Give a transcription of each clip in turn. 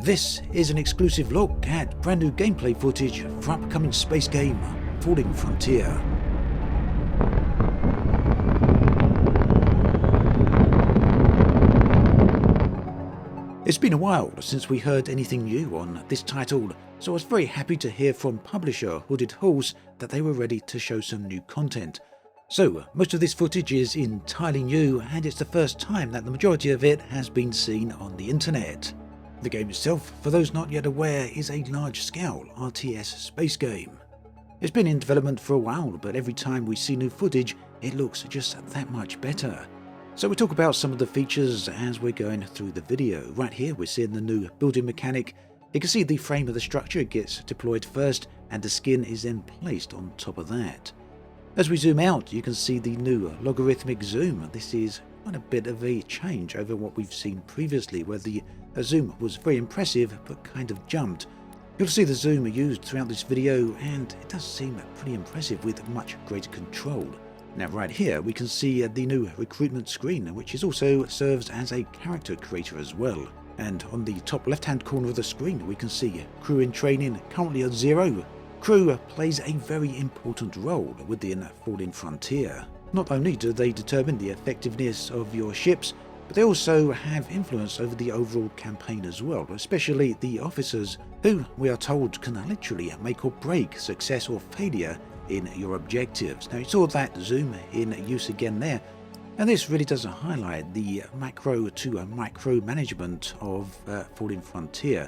This is an exclusive look at brand new gameplay footage for upcoming space game Falling Frontier. It's been a while since we heard anything new on this title, so I was very happy to hear from publisher Hooded Horse that they were ready to show some new content. So, most of this footage is entirely new, and it's the first time that the majority of it has been seen on the internet. The game itself, for those not yet aware, is a large-scale RTS space game. It's been in development for a while, but every time we see new footage, it looks just that much better. So we talk about some of the features as we're going through the video. Right here we're seeing the new building mechanic. You can see the frame of the structure gets deployed first, and the skin is then placed on top of that. As we zoom out, you can see the new logarithmic zoom. This is quite a bit of a change over what we've seen previously, where the zoom was very impressive but kind of jumped. You'll see the zoom used throughout this video, and it does seem pretty impressive with much greater control. Now right here we can see the new recruitment screen, which is also serves as a character creator as well. And on the top left hand corner of the screen we can see crew in training, currently at 0. Crew plays a very important role within Falling Frontier. Not only do they determine the effectiveness of your ships, but they also have influence over the overall campaign as well, especially the officers, who we are told can literally make or break success or failure in your objectives. Now you saw that zoom in use again there, and this really does highlight the macro to micro management of Falling Frontier.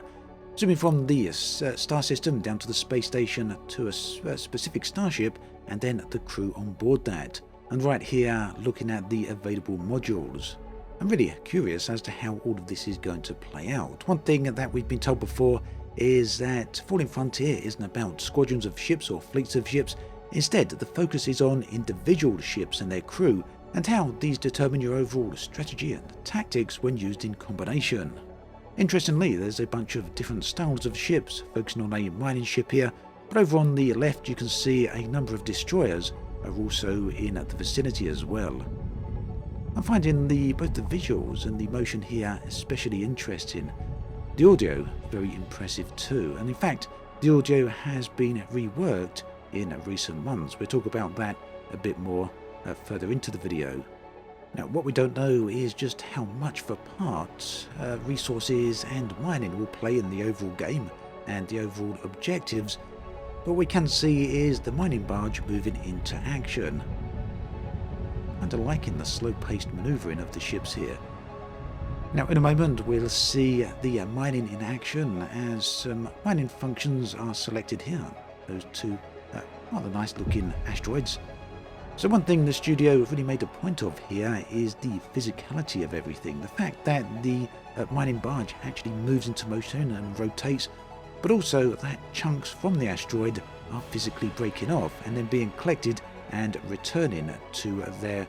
Zooming from the star system down to the space station to a specific starship, and then the crew on board that. And right here looking at the available modules. I'm really curious as to how all of this is going to play out. One thing that we've been told before is that Falling Frontier isn't about squadrons of ships or fleets of ships. Instead, the focus is on individual ships and their crew, and how these determine your overall strategy and tactics when used in combination. Interestingly, there's a bunch of different styles of ships, focusing on a mining ship here, but over on the left you can see a number of destroyers are also in the vicinity as well. I'm finding both the visuals and the motion here especially interesting. The audio, very impressive too, and in fact, the audio has been reworked in recent months. We'll talk about that a bit more further into the video. Now, what we don't know is just how much of a part resources and mining will play in the overall game and the overall objectives. What we can see is the mining barge moving into action. I'm liking the slow-paced manoeuvring of the ships here. Now in a moment we'll see the mining in action as some mining functions are selected here. Those two rather nice looking asteroids. So one thing the studio really made a point of here is the physicality of everything. The fact that the mining barge actually moves into motion and rotates, but also that chunks from the asteroid are physically breaking off and then being collected and returning to their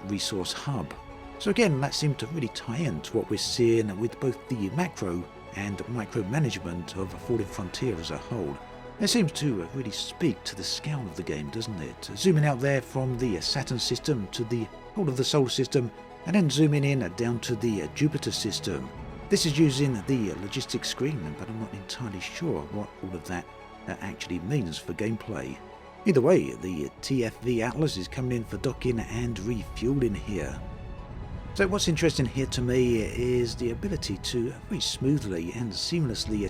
resource hub. So again, that seemed to really tie in to what we're seeing with both the macro and micro management of Falling Frontier as a whole. It seems to really speak to the scale of the game, doesn't it? Zooming out there from the Saturn system to the whole of the Solar System, and then zooming in down to the Jupiter system. This is using the logistics screen, but I'm not entirely sure what all of that actually means for gameplay. Either way, the TFV Atlas is coming in for docking and refueling here. So what's interesting here to me is the ability to very smoothly and seamlessly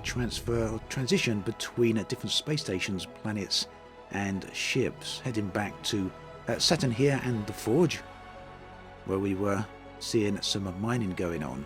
transition between different space stations, planets and ships, heading back to Saturn here and the Forge, where we were seeing some mining going on.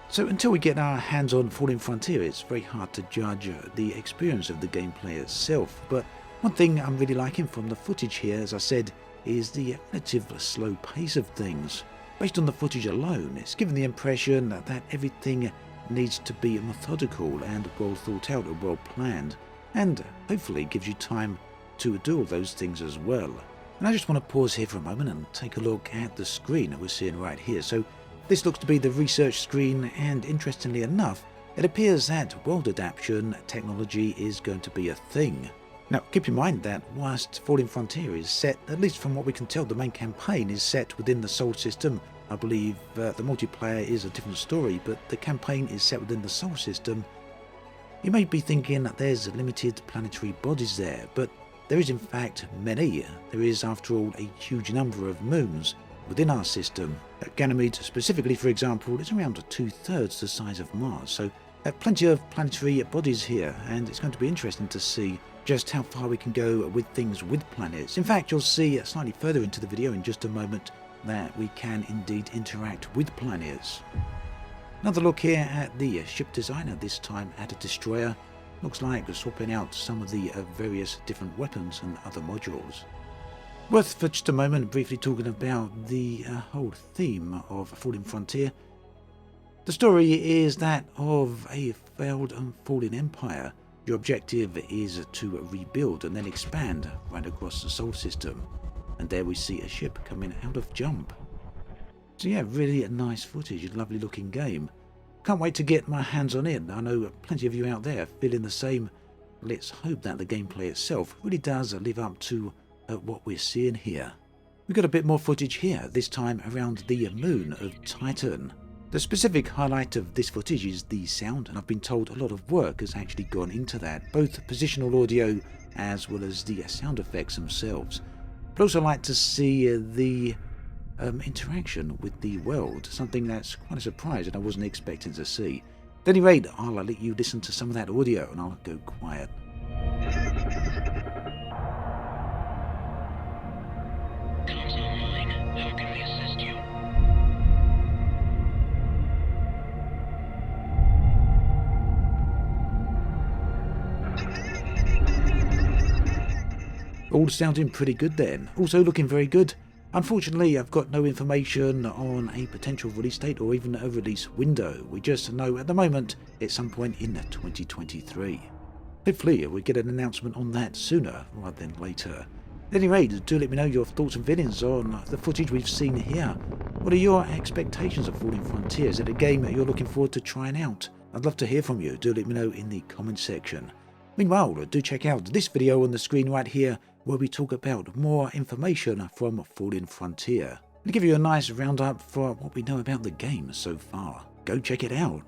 So until we get our hands on Falling Frontier, it's very hard to judge the experience of the gameplay itself, but one thing I'm really liking from the footage here, as I said, is the relative slow pace of things. Based on the footage alone, it's given the impression that everything needs to be methodical and well thought out and well planned, and hopefully gives you time to do all those things as well. And I just want to pause here for a moment and take a look at the screen that we're seeing right here. So this looks to be the research screen, and interestingly enough, it appears that world adaptation technology is going to be a thing. Now, keep in mind that whilst Falling Frontier is set, at least from what we can tell, the main campaign is set within the Solar System, I believe the multiplayer is a different story, but the campaign is set within the Sol system. You may be thinking that there's limited planetary bodies there, but there is in fact many. There is, after all, a huge number of moons within our system. Ganymede specifically, for example, is around 2/3 the size of Mars, so plenty of planetary bodies here, and it's going to be interesting to see just how far we can go with things with planets. In fact, you'll see slightly further into the video in just a moment that we can indeed interact with planets. Another look here at the ship designer, this time at a destroyer. Looks like swapping out some of the various different weapons and other modules. Worth for just a moment briefly talking about the whole theme of Fallen Frontier. The story is that of a failed and fallen empire. Your objective is to rebuild and then expand right across the Sol system. And there we see a ship coming out of jump. So yeah, really a nice footage, a lovely looking game. Can't wait to get my hands on it. I know plenty of you out there feeling the same. Let's hope that the gameplay itself really does live up to what we're seeing here. We've got a bit more footage here, this time around the moon of Titan. The specific highlight of this footage is the sound, and I've been told a lot of work has actually gone into that, both positional audio as well as the sound effects themselves. I'd also like to see the interaction with the world, something that's quite a surprise and I wasn't expecting to see. At any rate, I'll let you listen to some of that audio and I'll go quiet. All sounding pretty good then. Also looking very good. Unfortunately, I've got no information on a potential release date or even a release window. We just know at the moment it's some point in 2023. Hopefully we get an announcement on that sooner rather than later. At any rate, do let me know your thoughts and feelings on the footage we've seen here. What are your expectations of Fallen Frontier? Is it a game that you're looking forward to trying out? I'd love to hear from you. Do let me know in the comment section. Meanwhile, do check out this video on the screen right here where we talk about more information from Fallen Frontier. I'll give you a nice roundup for what we know about the game so far. Go check it out.